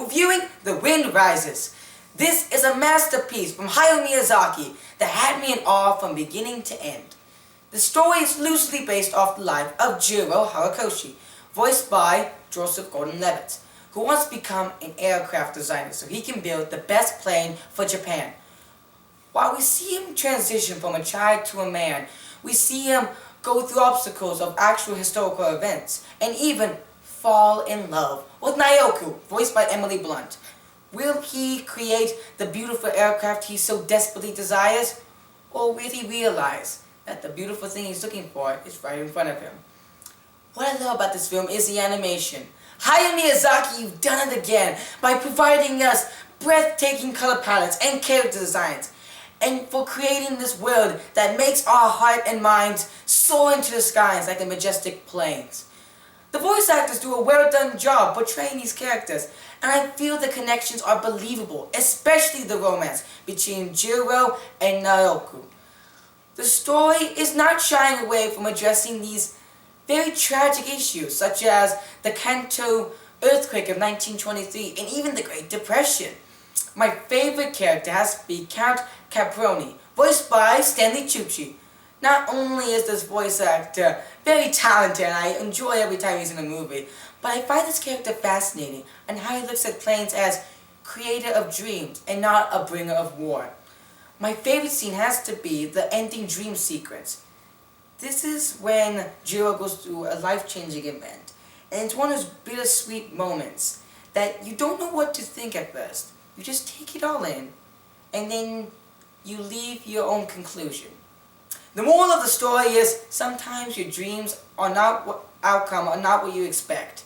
reviewing The Wind Rises. This is a masterpiece from Hayao Miyazaki that had me in awe from beginning to end. The story is loosely based off the life of Jiro Horikoshi, voiced by Joseph Gordon-Levitt, who wants to become an aircraft designer so he can build the best plane for Japan. While we see him transition from a child to a man, we see him go through obstacles of actual historical events, and even fall in love with Naoko, voiced by Emily Blunt. Will he create the beautiful aircraft he so desperately desires, or will he realize that the beautiful thing he's looking for is right in front of him? What I love about this film is the animation. Hayao Miyazaki, you've done it again by providing us breathtaking color palettes and character designs, and for creating this world that makes our heart and minds soar into the skies like the majestic plains. The voice actors do a well done job portraying these characters, and I feel the connections are believable, especially the romance between Jiro and Naoko. The story is not shying away from addressing these very tragic issues, such as the Kanto earthquake of 1923 and even the Great Depression. My favorite character has to be Count Caproni, voiced by Stanley Tucci. Not only is this voice actor very talented and I enjoy every time he's in a movie, but I find this character fascinating and how he looks at planes as creator of dreams and not a bringer of war. My favorite scene has to be the ending dream sequence. This is when Jiro goes through a life-changing event, and it's one of those bittersweet moments that you don't know what to think at first. You just take it all in, and then you leave your own conclusion. The moral of the story is sometimes your dreams are not what you expect.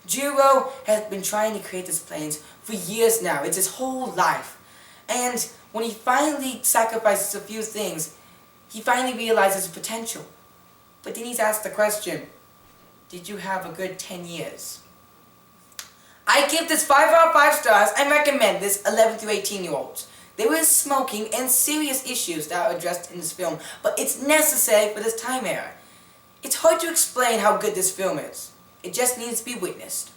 Jiro has been trying to create these planes for years now. It's his whole life. And when he finally sacrifices a few things, he finally realizes his potential. But then he's asked the question, did you have a good 10 years? I give this 5 out of 5 stars and recommend this 11 through 18-year-olds. There is smoking and serious issues that are addressed in this film, but it's necessary for this time era. It's hard to explain how good this film is. It just needs to be witnessed.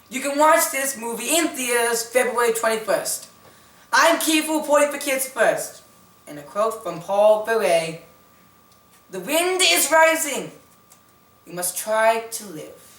You can watch this movie in theaters February 21st. I'm Kifu reporting for Kids First. And a quote from Paul Verret, "The wind is rising. We must try to live."